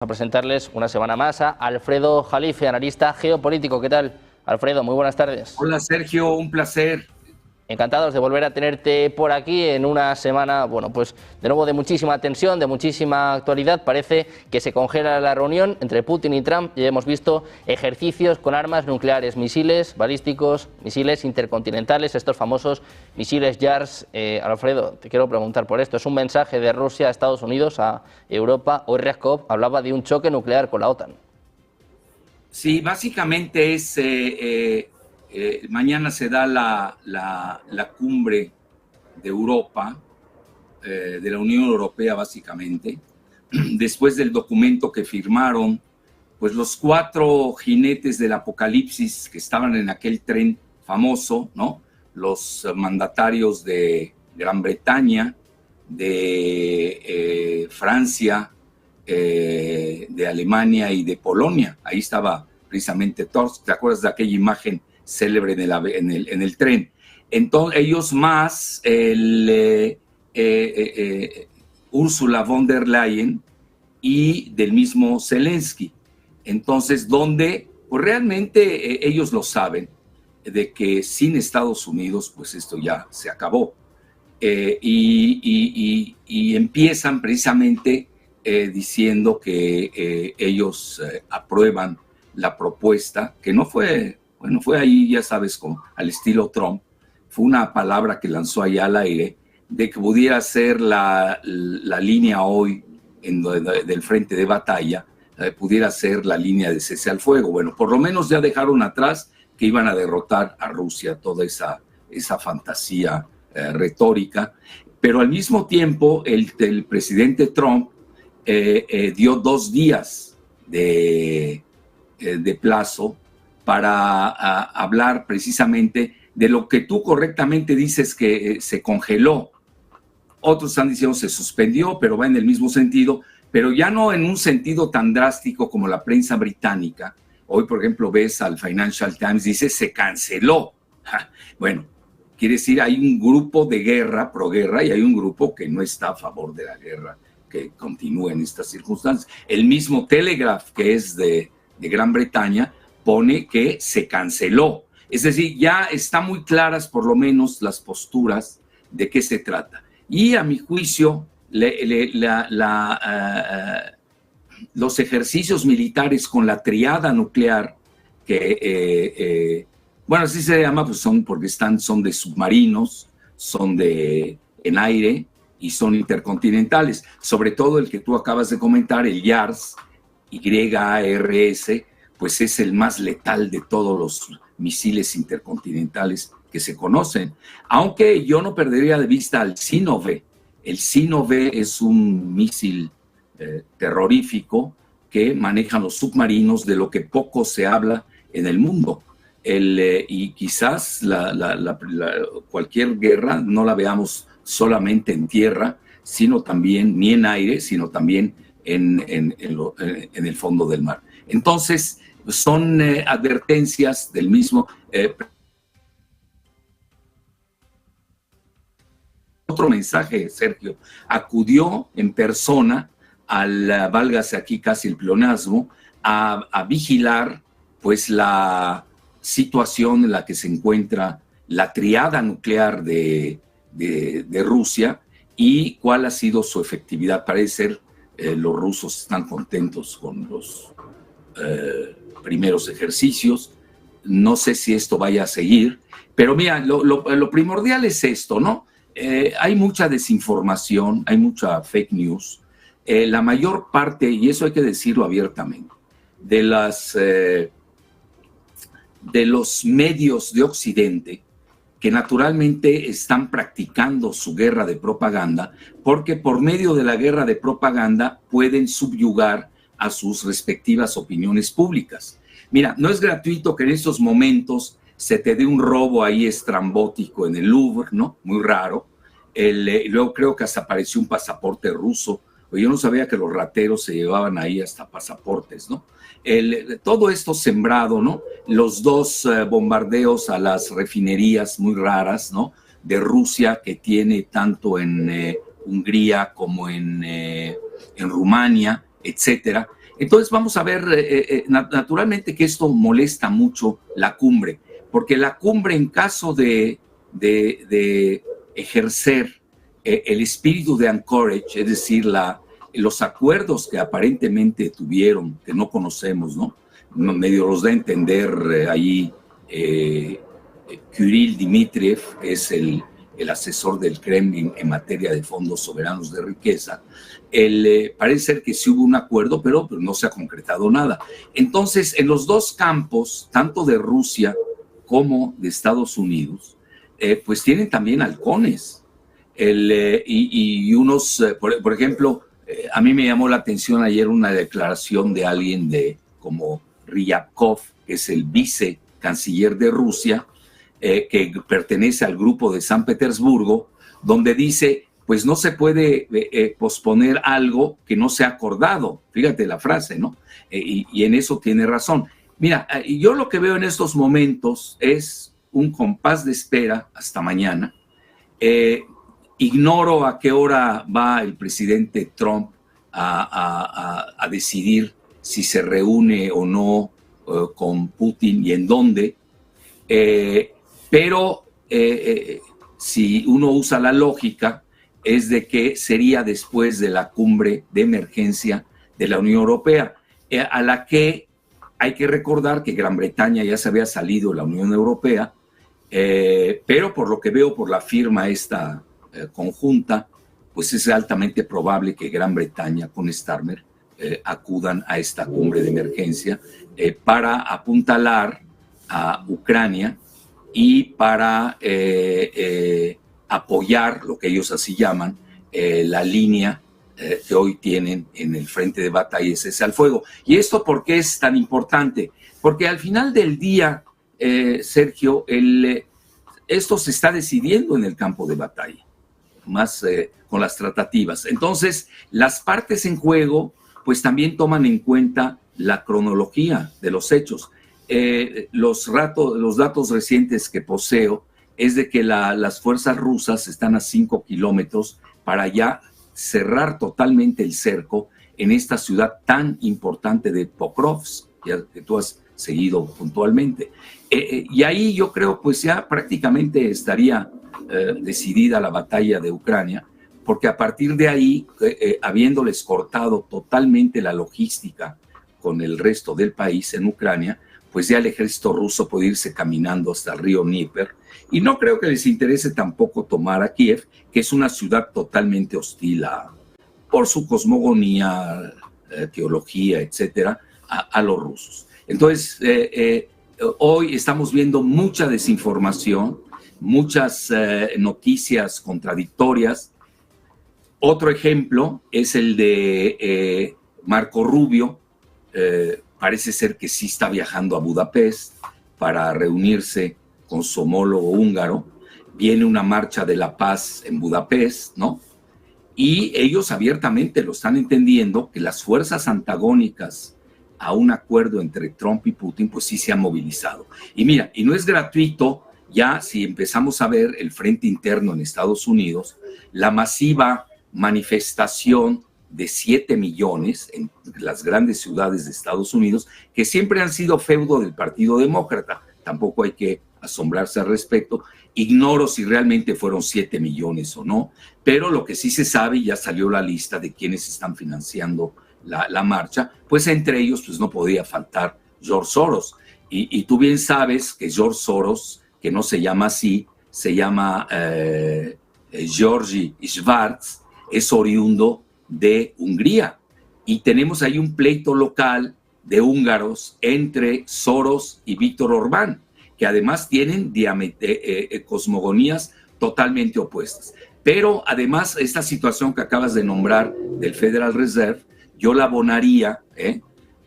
A presentarles una semana más a Alfredo Jalife, analista geopolítico. ¿Qué tal, Alfredo? Muy buenas tardes. Hola Sergio, un placer. Encantados de volver a tenerte por aquí en una semana, bueno, pues de nuevo de muchísima tensión, de muchísima actualidad. Parece que se congela la reunión entre Putin y Trump. Ya hemos visto ejercicios con armas nucleares, misiles balísticos, misiles intercontinentales, estos famosos misiles JARS. Alfredo, te quiero preguntar por esto. ¿Es un mensaje de Rusia a Estados Unidos, a Europa? Hoy Ryabkov hablaba de un choque nuclear con la OTAN. Sí, básicamente es... mañana se da la cumbre de Europa, de la Unión Europea básicamente, después del documento que firmaron, pues los 4 jinetes del apocalipsis que estaban en aquel tren famoso, ¿no? Los mandatarios de Gran Bretaña, de Francia, de Alemania y de Polonia. Ahí estaba precisamente Tusk. ¿Te acuerdas de aquella imagen célebre en el tren? Entonces, ellos más Ursula von der Leyen y del mismo Zelensky. Entonces, donde pues realmente ellos lo saben, de que sin Estados Unidos, pues esto ya se acabó. Y empiezan precisamente diciendo que ellos aprueban la propuesta, que no fue, bueno, fue ahí, ya sabes, como al estilo Trump, fue una palabra que lanzó allá al aire, de que pudiera ser la línea hoy del frente de batalla, pudiera ser la línea de cese al fuego. Bueno, por lo menos ya dejaron atrás que iban a derrotar a Rusia, toda esa fantasía retórica, pero al mismo tiempo el presidente Trump dio 2 días de plazo para hablar precisamente de lo que tú correctamente dices que se congeló. Otros están diciendo se suspendió, pero va en el mismo sentido, pero ya no en un sentido tan drástico como la prensa británica. Hoy, por ejemplo, ves al Financial Times, dice se canceló. Bueno, quiere decir hay un grupo de guerra, pro-guerra, y hay un grupo que no está a favor de la guerra, que continúa en estas circunstancias. El mismo Telegraph, que es de Gran Bretaña, pone que se canceló. Es decir, ya están muy claras por lo menos las posturas de qué se trata. Y a mi juicio, los ejercicios militares con la triada nuclear, que, bueno, así se llama, pues son porque son de submarinos, son en aire y son intercontinentales. Sobre todo el que tú acabas de comentar, el JARS, YARS, pues es el más letal de todos los misiles intercontinentales que se conocen. Aunque yo no perdería de vista al Sinove. El Sinove es un misil terrorífico que manejan los submarinos, de lo que poco se habla en el mundo. Y quizás cualquier guerra no la veamos solamente en tierra, sino también, ni en aire, sino también en el fondo del mar. Entonces, son advertencias del mismo. Otro mensaje, Sergio, acudió en persona válgase aquí casi el pleonasmo, a vigilar pues la situación en la que se encuentra la triada nuclear de Rusia y cuál ha sido su efectividad. Parece ser los rusos están contentos con los primeros ejercicios. No sé si esto vaya a seguir, pero mira, lo primordial es esto, ¿no? Hay mucha desinformación, hay mucha fake news. La mayor parte, y eso hay que decirlo abiertamente, de los medios de Occidente, que naturalmente están practicando su guerra de propaganda, porque por medio de la guerra de propaganda pueden subyugar a sus respectivas opiniones públicas. Mira, no es gratuito que en estos momentos se te dé un robo ahí estrambótico en el Louvre, ¿no? Muy raro. Luego creo que hasta apareció un pasaporte ruso. Yo no sabía que los rateros se llevaban ahí hasta pasaportes, ¿no? Todo esto sembrado, ¿no? Los 2 bombardeos a las refinerías muy raras, ¿no? De Rusia, que tiene tanto en Hungría como en Rumania, etcétera. Entonces vamos a ver, naturalmente que esto molesta mucho la cumbre, porque la cumbre en caso de ejercer el espíritu de Anchorage, es decir, los acuerdos que aparentemente tuvieron, que no conocemos, ¿no? Medio los da a entender ahí Kirill Dmitriev, que es el asesor del Kremlin en materia de fondos soberanos de riqueza. Parece ser que sí hubo un acuerdo, pero no se ha concretado nada. Entonces, en los dos campos, tanto de Rusia como de Estados Unidos, pues tienen también halcones. Y unos, por ejemplo, a mí me llamó la atención ayer una declaración de alguien como Ryabkov, que es el vicecanciller de Rusia, que pertenece al grupo de San Petersburgo, donde dice, pues no se puede posponer algo que no se ha acordado. Fíjate la frase, ¿no? Y en eso tiene razón. Mira, yo lo que veo en estos momentos es un compás de espera hasta mañana. Ignoro a qué hora va el presidente Trump a decidir si se reúne o no con Putin y en dónde. Pero si uno usa la lógica, es de que sería después de la cumbre de emergencia de la Unión Europea, a la que hay que recordar que Gran Bretaña ya se había salido de la Unión Europea, pero por lo que veo por la firma esta conjunta, pues es altamente probable que Gran Bretaña con Starmer acudan a esta cumbre de emergencia para apuntalar a Ucrania y para apoyar lo que ellos así llaman la línea que hoy tienen en el frente de batalla, cese al fuego. ¿Y esto por qué es tan importante? Porque al final del día, Sergio, esto se está decidiendo en el campo de batalla, más con las tratativas. Entonces, las partes en juego, pues también toman en cuenta la cronología de los hechos. Los datos recientes que poseo es de que las fuerzas rusas están a 5 kilómetros para ya cerrar totalmente el cerco en esta ciudad tan importante de Pokrovsk, que tú has seguido puntualmente. Y ahí yo creo pues ya prácticamente estaría decidida la batalla de Ucrania, porque a partir de ahí, habiéndoles cortado totalmente la logística con el resto del país en Ucrania, pues ya el ejército ruso puede irse caminando hasta el río Dnieper, y no creo que les interese tampoco tomar a Kiev, que es una ciudad totalmente hostil por su cosmogonía, teología, etcétera, a los rusos. Entonces, hoy estamos viendo mucha desinformación, muchas noticias contradictorias. Otro ejemplo es el de Marco Rubio. Parece ser que sí está viajando a Budapest para reunirse con su homólogo húngaro. Viene una marcha de la paz en Budapest, ¿no? Y ellos abiertamente lo están entendiendo, que las fuerzas antagónicas a un acuerdo entre Trump y Putin, pues sí se han movilizado. Y mira, y no es gratuito, ya si empezamos a ver el frente interno en Estados Unidos, la masiva manifestación de 7 millones en las grandes ciudades de Estados Unidos, que siempre han sido feudo del Partido Demócrata. Tampoco hay que asombrarse al respecto. Ignoro si realmente fueron 7 millones o no, pero lo que sí se sabe, ya salió la lista de quienes están financiando la marcha, pues entre ellos pues no podía faltar George Soros. Y tú bien sabes que George Soros, que no se llama así, se llama Georgi Schwarz, es oriundo de Hungría. Y tenemos ahí un pleito local de húngaros entre Soros y Víctor Orbán, que además tienen cosmogonías totalmente opuestas. Pero además esta situación que acabas de nombrar del Federal Reserve, yo la abonaría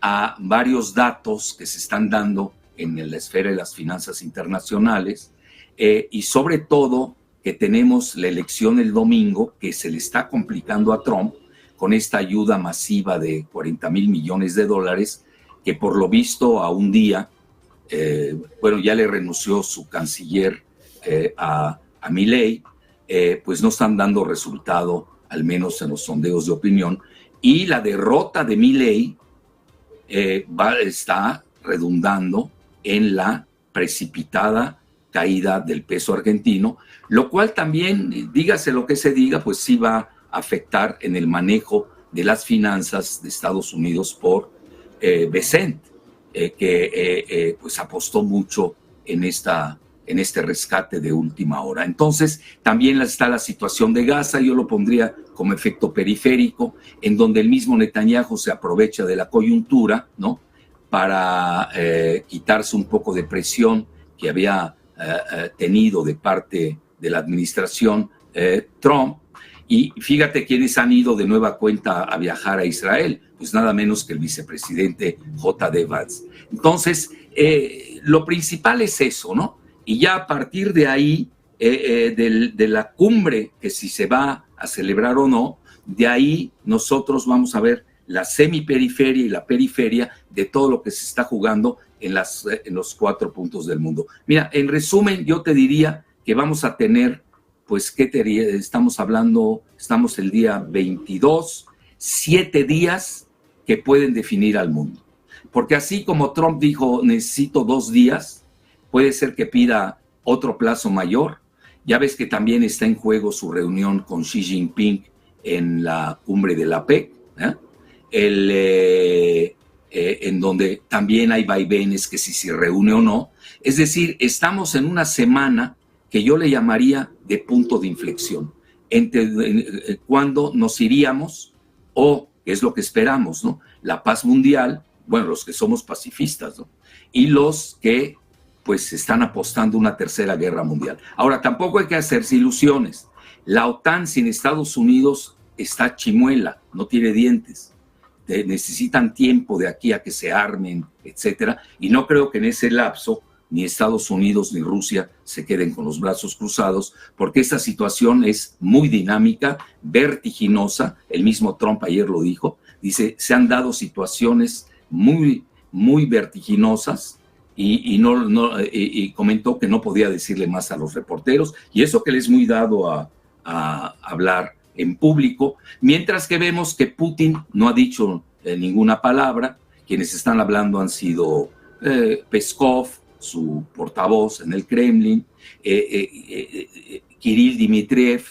a varios datos que se están dando en la esfera de las finanzas internacionales, y sobre todo que tenemos la elección el domingo, que se le está complicando a Trump con esta ayuda masiva de $40,000 millones, que por lo visto a un día, ya le renunció su canciller a Milei, pues no están dando resultado, al menos en los sondeos de opinión, y la derrota de Milei está redundando en la precipitada caída del peso argentino, lo cual también, dígase lo que se diga, pues sí va a afectar en el manejo de las finanzas de Estados Unidos por Bessent, que pues apostó mucho en este rescate de última hora. Entonces, también está la situación de Gaza, yo lo pondría como efecto periférico, en donde el mismo Netanyahu se aprovecha de la coyuntura, ¿no?, para quitarse un poco de presión que había tenido de parte de la administración Trump. Y fíjate quiénes han ido de nueva cuenta a viajar a Israel, pues nada menos que el vicepresidente J.D. Vance. Entonces, lo principal es eso, ¿no? Y ya a partir de ahí, de la cumbre, que si se va a celebrar o no, de ahí nosotros vamos a ver la semiperiferia y la periferia de todo lo que se está jugando en los 4 puntos del mundo. Mira, en resumen, yo te diría que vamos a tener, pues, ¿qué te diría? Estamos el día 22, 7 días que pueden definir al mundo. Porque así como Trump dijo, necesito 2 días, puede ser que pida otro plazo mayor. Ya ves que también está en juego su reunión con Xi Jinping en la cumbre de la PEC, en donde también hay vaivenes que si se reúne o no. Es decir, estamos en una semana que yo le llamaría de punto de inflexión, entre cuando nos iríamos, o es lo que esperamos, ¿no?, la paz mundial, bueno, los que somos pacifistas, ¿no?, y los que pues están apostando una tercera guerra mundial. Ahora, tampoco hay que hacerse ilusiones. La OTAN sin Estados Unidos está chimuela, no tiene dientes. Necesitan tiempo de aquí a que se armen, etcétera, y no creo que en ese lapso ni Estados Unidos ni Rusia se queden con los brazos cruzados, porque esta situación es muy dinámica, vertiginosa. El mismo Trump ayer lo dijo, dice, se han dado situaciones muy, muy vertiginosas, y comentó que no podía decirle más a los reporteros, y eso que él es muy dado a hablar en público, mientras que vemos que Putin no ha dicho ninguna palabra. Quienes están hablando han sido Peskov, su portavoz en el Kremlin, Kirill Dmitriev,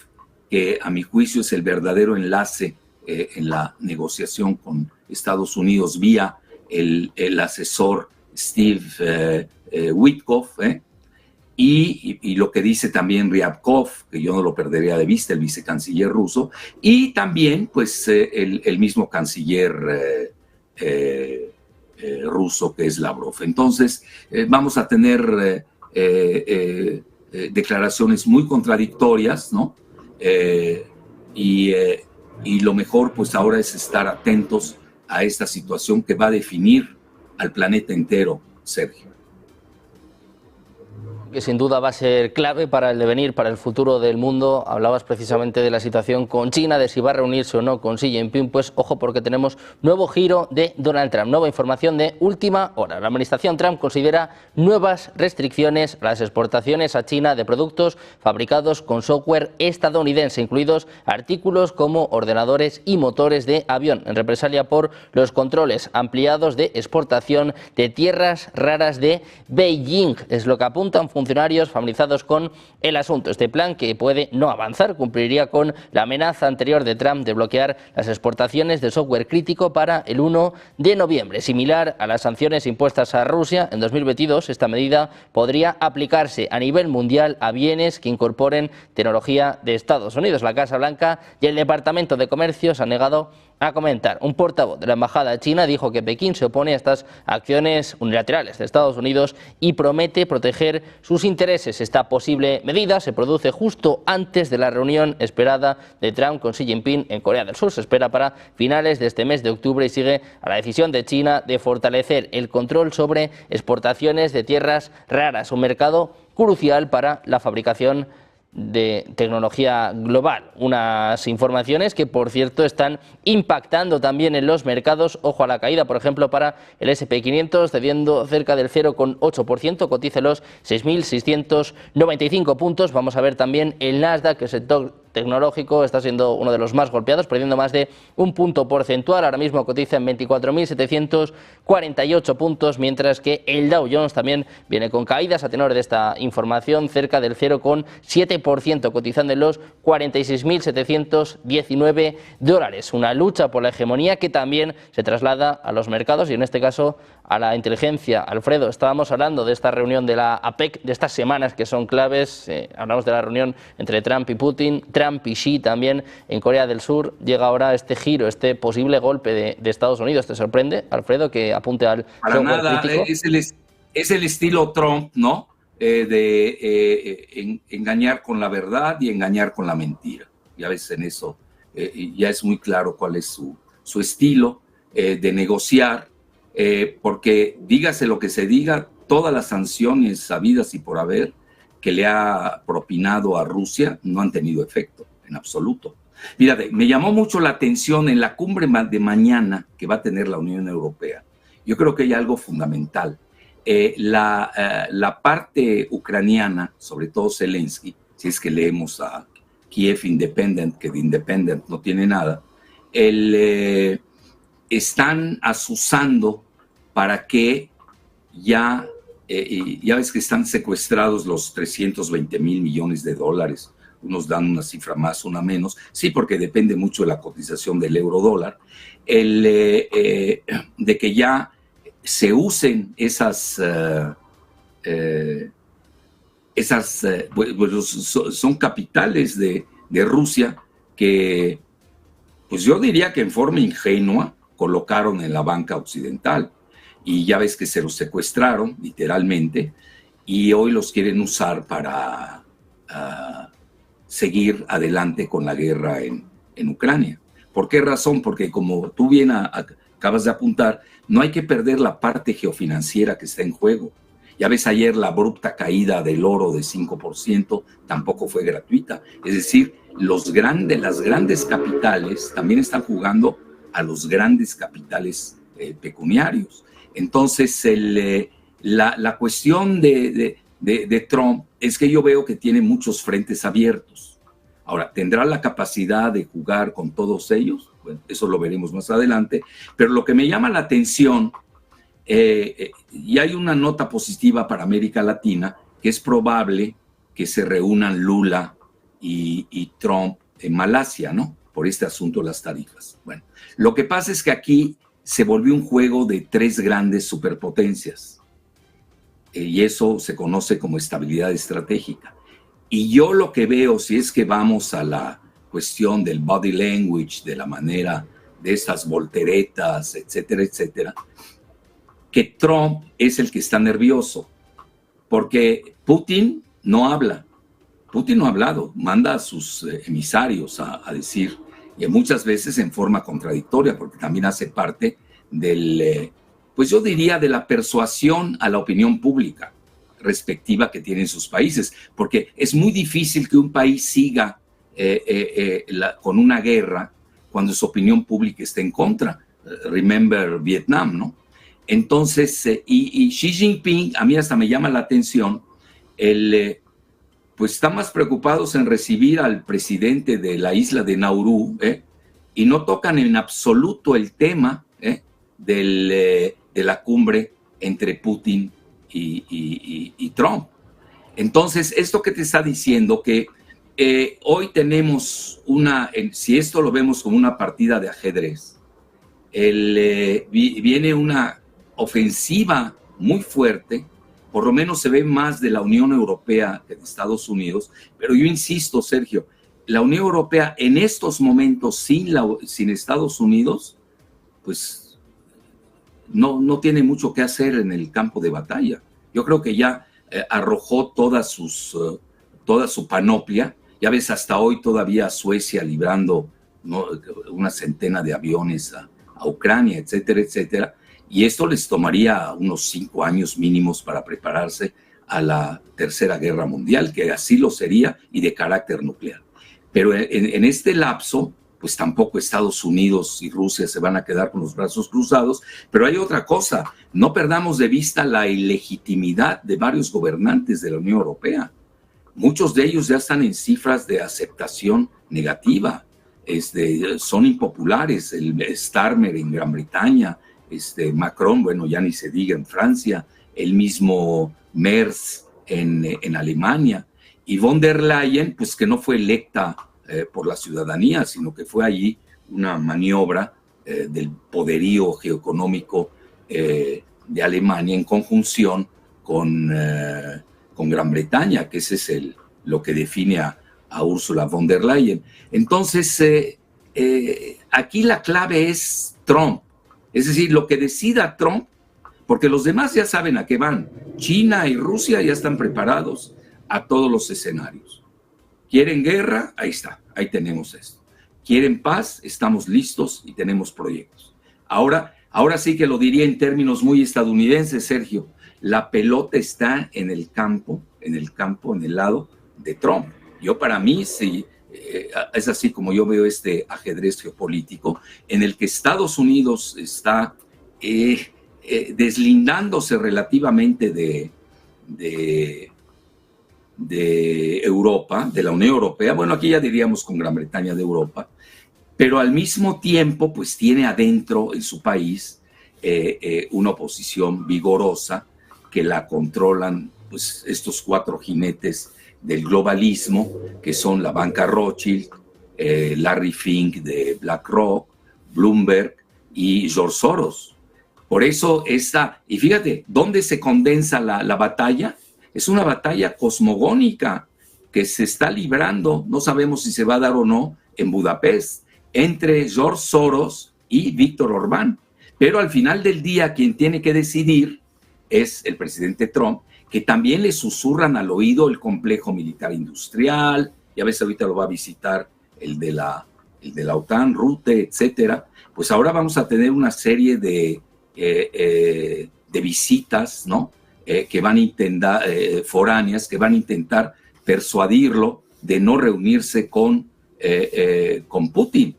que a mi juicio es el verdadero enlace en la negociación con Estados Unidos vía el asesor Steve Witkoff, y lo que dice también Ryabkov, que yo no lo perdería de vista, el vicecanciller ruso, y también pues el mismo canciller ruso, que es Lavrov. Entonces vamos a tener declaraciones muy contradictorias, ¿no? Y lo mejor pues ahora es estar atentos a esta situación que va a definir al planeta entero, Sergio. Que sin duda va a ser clave para el devenir, para el futuro del mundo. Hablabas precisamente de la situación con China, de si va a reunirse o no con Xi Jinping. Pues ojo, porque tenemos nuevo giro de Donald Trump, nueva información de última hora. La administración Trump considera nuevas restricciones a las exportaciones a China de productos fabricados con software estadounidense, incluidos artículos como ordenadores y motores de avión, en represalia por los controles ampliados de exportación de tierras raras de Beijing. Es lo que apuntan funcionarios familiarizados con el asunto. Este plan, que puede no avanzar, cumpliría con la amenaza anterior de Trump de bloquear las exportaciones de software crítico para el 1 de noviembre. Similar a las sanciones impuestas a Rusia en 2022, esta medida podría aplicarse a nivel mundial a bienes que incorporen tecnología de Estados Unidos. La Casa Blanca y el Departamento de Comercio se han negado a comentar. Un portavoz de la Embajada china dijo que Pekín se opone a estas acciones unilaterales de Estados Unidos y promete proteger sus intereses. Esta posible medida se produce justo antes de la reunión esperada de Trump con Xi Jinping en Corea del Sur. Se espera para finales de este mes de octubre y sigue a la decisión de China de fortalecer el control sobre exportaciones de tierras raras, un mercado crucial para la fabricación de tecnología global. Unas informaciones que, por cierto, están impactando también en los mercados. Ojo a la caída, por ejemplo, para el S&P 500, cediendo cerca del 0,8%, cotiza los 6.695 puntos. Vamos a ver también el Nasdaq, el sector tecnológico está siendo uno de los más golpeados, perdiendo más de un punto porcentual. Ahora mismo cotiza en 24.748 puntos, mientras que el Dow Jones también viene con caídas a tenor de esta información, cerca del 0,7%, cotizando en los 46.719 dólares. Una lucha por la hegemonía que también se traslada a los mercados y en este caso a la inteligencia. Alfredo, estábamos hablando de esta reunión de la APEC, de estas semanas que son claves. Hablamos de la reunión entre Trump y Putin, Trump y Xi también en Corea del Sur. Llega ahora este giro, este posible golpe de Estados Unidos. ¿Te sorprende, Alfredo, que apunte al para nada crítico? Es el estilo Trump, ¿no? Engañar con la verdad y engañar con la mentira. Ya ves, en eso ya es muy claro cuál es su estilo de negociar, porque dígase lo que se diga, todas las sanciones sabidas y por haber que le ha propinado a Rusia no han tenido efecto en absoluto. Mira, me llamó mucho la atención en la cumbre de mañana que va a tener la Unión Europea. Yo creo que hay algo fundamental. La parte ucraniana, sobre todo Zelensky, si es que leemos a Kiev Independent, que de Independent no tiene nada, están asusando para que ya ves que están secuestrados los 320,000 millones de dólares. Unos dan una cifra más, una menos. Sí, porque depende mucho de la cotización del euro-dólar. De que ya se usen son capitales de Rusia que, pues yo diría que en forma ingenua colocaron en la banca occidental, y ya ves que se los secuestraron literalmente y hoy los quieren usar para seguir adelante con la guerra en Ucrania. ¿Por qué razón? Porque como tú bien acabas de apuntar, no hay que perder la parte geofinanciera que está en juego. Ya ves, ayer la abrupta caída del oro de 5% tampoco fue gratuita. Es decir, las grandes capitales también están jugando a los grandes capitales pecuniarios. Entonces, la cuestión de Trump es que yo veo que tiene muchos frentes abiertos. Ahora, ¿tendrá la capacidad de jugar con todos ellos? Bueno, eso lo veremos más adelante. Pero lo que me llama la atención, y hay una nota positiva para América Latina, que es probable que se reúnan Lula y Trump en Malasia, ¿no? Por este asunto de las tarifas. Bueno, lo que pasa es que aquí se volvió un juego de tres grandes superpotencias, y eso se conoce como estabilidad estratégica. Y yo lo que veo, si es que vamos a la cuestión del body language, de la manera de estas volteretas, etcétera, etcétera, que Trump es el que está nervioso, porque Putin no habla. Putin no ha hablado, manda a sus emisarios a decir, y muchas veces en forma contradictoria, porque también hace parte pues yo diría de la persuasión a la opinión pública respectiva que tienen sus países, porque es muy difícil que un país siga con una guerra cuando su opinión pública está en contra. Remember Vietnam, ¿no? Entonces, y Xi Jinping, a mí hasta me llama la atención, pues están más preocupados en recibir al presidente de la isla de Nauru, y no tocan en absoluto el tema de la cumbre entre Putin y Trump. Entonces, esto que te está diciendo que hoy tenemos si esto lo vemos como una partida de ajedrez, viene una ofensiva muy fuerte, por lo menos se ve más de la Unión Europea que de Estados Unidos, pero yo insisto, Sergio, la Unión Europea en estos momentos sin Estados Unidos, pues no tiene mucho que hacer en el campo de batalla. Yo creo que ya arrojó toda su panoplia. Ya ves, hasta hoy todavía Suecia librando, ¿no?, una centena de aviones a Ucrania, etcétera, etcétera. Y esto les tomaría unos 5 años mínimos para prepararse a la Tercera Guerra Mundial, que así lo sería y de carácter nuclear. Pero en este lapso, pues tampoco Estados Unidos y Rusia se van a quedar con los brazos cruzados. Pero hay otra cosa, no perdamos de vista la ilegitimidad de varios gobernantes de la Unión Europea. muchos de ellos ya están en cifras de aceptación negativa. Son impopulares. El Starmer en Gran Bretaña, Macron, bueno, ya ni se diga en Francia, el mismo Merz en Alemania, y von der Leyen, pues que no fue electa por la ciudadanía, sino que fue allí una maniobra del poderío geoeconómico de Alemania en conjunción con Gran Bretaña, que ese es lo que define a Ursula von der Leyen. Entonces, aquí la clave es Trump, es decir, lo que decida Trump, porque los demás ya saben a qué van. China y Rusia ya están preparados a todos los escenarios. ¿Quieren guerra? Ahí está, ahí tenemos esto. ¿Quieren paz? Estamos listos y tenemos proyectos. Ahora sí que lo diría en términos muy estadounidenses, Sergio, la pelota está en el campo, en el lado de Trump. Yo, para mí, sí, es así como yo veo este ajedrez geopolítico, en el que Estados Unidos está deslindándose relativamente de Europa, de la Unión Europea. Bueno, aquí ya diríamos con Gran Bretaña de Europa, pero al mismo tiempo, pues tiene adentro en su país una oposición vigorosa que la controlan, pues, estos cuatro jinetes del globalismo, que son la banca Rothschild, Larry Fink de BlackRock, Bloomberg y George Soros. Por eso y fíjate, ¿dónde se condensa la batalla? Es una batalla cosmogónica que se está librando, no sabemos si se va a dar o no, en Budapest, entre George Soros y Víctor Orbán. Pero al final del día, quien tiene que decidir es el presidente Trump, que también le susurran al oído el complejo militar industrial, ya ves, ahorita lo va a visitar el de la OTAN, Rutte, etcétera. Pues ahora vamos a tener una serie de visitas, ¿no? Que van a intentar, foráneas, que van a intentar persuadirlo de no reunirse con Putin,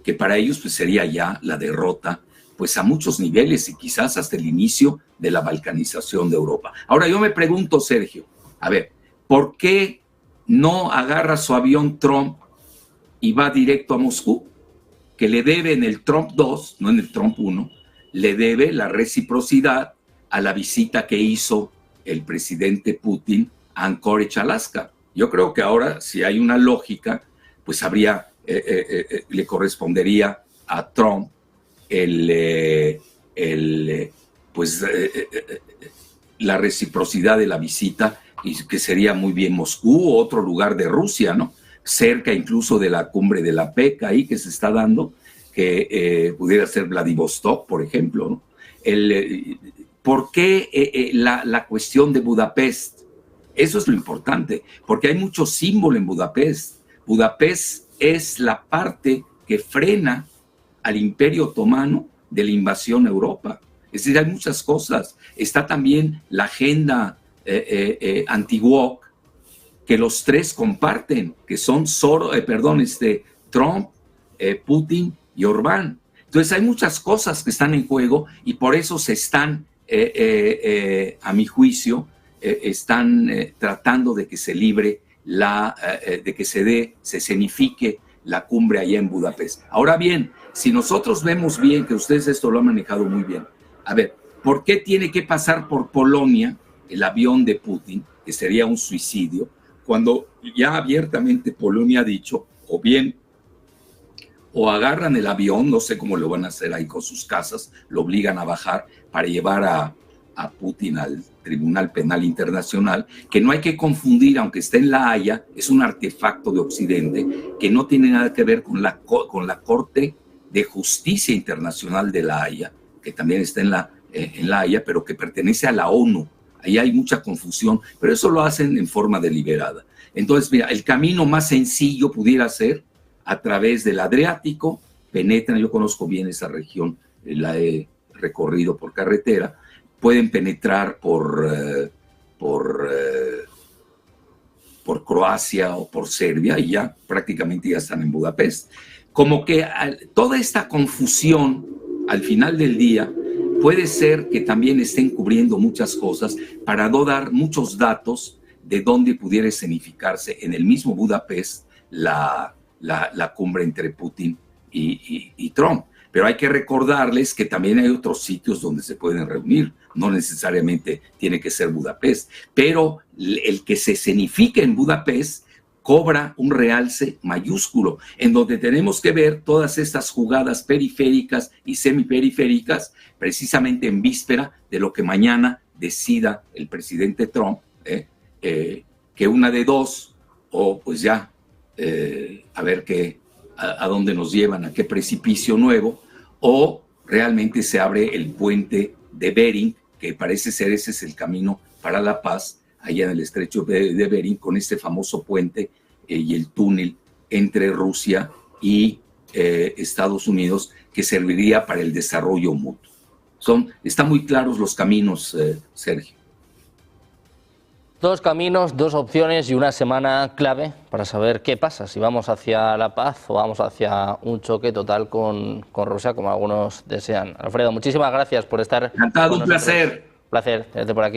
que para ellos pues sería ya la derrota, pues a muchos niveles y quizás hasta el inicio de la balcanización de Europa. Ahora yo me pregunto, Sergio, a ver, ¿por qué no agarra su avión Trump y va directo a Moscú? Que le debe en el Trump 2, no en el Trump 1, le debe la reciprocidad a la visita que hizo el presidente Putin a Anchorage, Alaska. Yo creo que ahora, si hay una lógica, pues le correspondería a Trump la reciprocidad de la visita, y que sería muy bien Moscú o otro lugar de Rusia, ¿no? Cerca incluso de la cumbre de la PEC ahí que se está dando, que pudiera ser Vladivostok, por ejemplo, ¿no? ¿Por qué la cuestión de Budapest? Eso es lo importante, porque hay mucho símbolo en Budapest. Budapest es la parte que frena al Imperio Otomano de la invasión a Europa. Es decir, hay muchas cosas. Está también la agenda anti-woke que los tres comparten, que son Trump, Putin y Orbán. Entonces hay muchas cosas que están en juego y por eso se están, a mi juicio, están tratando de que se libre de que se escenifique la cumbre allá en Budapest. Ahora bien, si nosotros vemos bien, que ustedes esto lo han manejado muy bien, a ver, ¿por qué tiene que pasar por Polonia el avión de Putin, que sería un suicidio, cuando ya abiertamente Polonia ha dicho, o agarran el avión, no sé cómo lo van a hacer ahí con sus casas, lo obligan a bajar para llevar a Putin al Tribunal Penal Internacional, que no hay que confundir, aunque esté en La Haya, es un artefacto de Occidente que no tiene nada que ver con la Corte de Justicia Internacional de La Haya, que también está en La Haya, pero que pertenece a la ONU. Ahí hay mucha confusión, pero eso lo hacen en forma deliberada. Entonces, mira, el camino más sencillo pudiera ser a través del Adriático, penetran, yo conozco bien esa región, la he recorrido por carretera, pueden penetrar por Croacia o por Serbia y ya prácticamente ya están en Budapest. Como que toda esta confusión al final del día puede ser que también estén cubriendo muchas cosas para no dar muchos datos de dónde pudiera escenificarse en el mismo Budapest la cumbre entre Putin y Trump. Pero hay que recordarles que también hay otros sitios donde se pueden reunir, no necesariamente tiene que ser Budapest, pero el que se escenifique en Budapest cobra un realce mayúsculo, en donde tenemos que ver todas estas jugadas periféricas y semiperiféricas, precisamente en víspera de lo que mañana decida el presidente Trump, que una de dos, o pues ya, a ver a dónde nos llevan, a qué precipicio nuevo, o realmente se abre el puente de Bering, que parece ser ese es el camino para la paz, allá en el estrecho de Bering, con este famoso puente y el túnel entre Rusia y Estados Unidos, que serviría para el desarrollo mutuo. Están muy claros los caminos, Sergio. Dos caminos, dos opciones y una semana clave para saber qué pasa, si vamos hacia la paz o vamos hacia un choque total con Rusia, como algunos desean. Alfredo, muchísimas gracias por estar. Encantado, un placer. Un placer tenerte por aquí.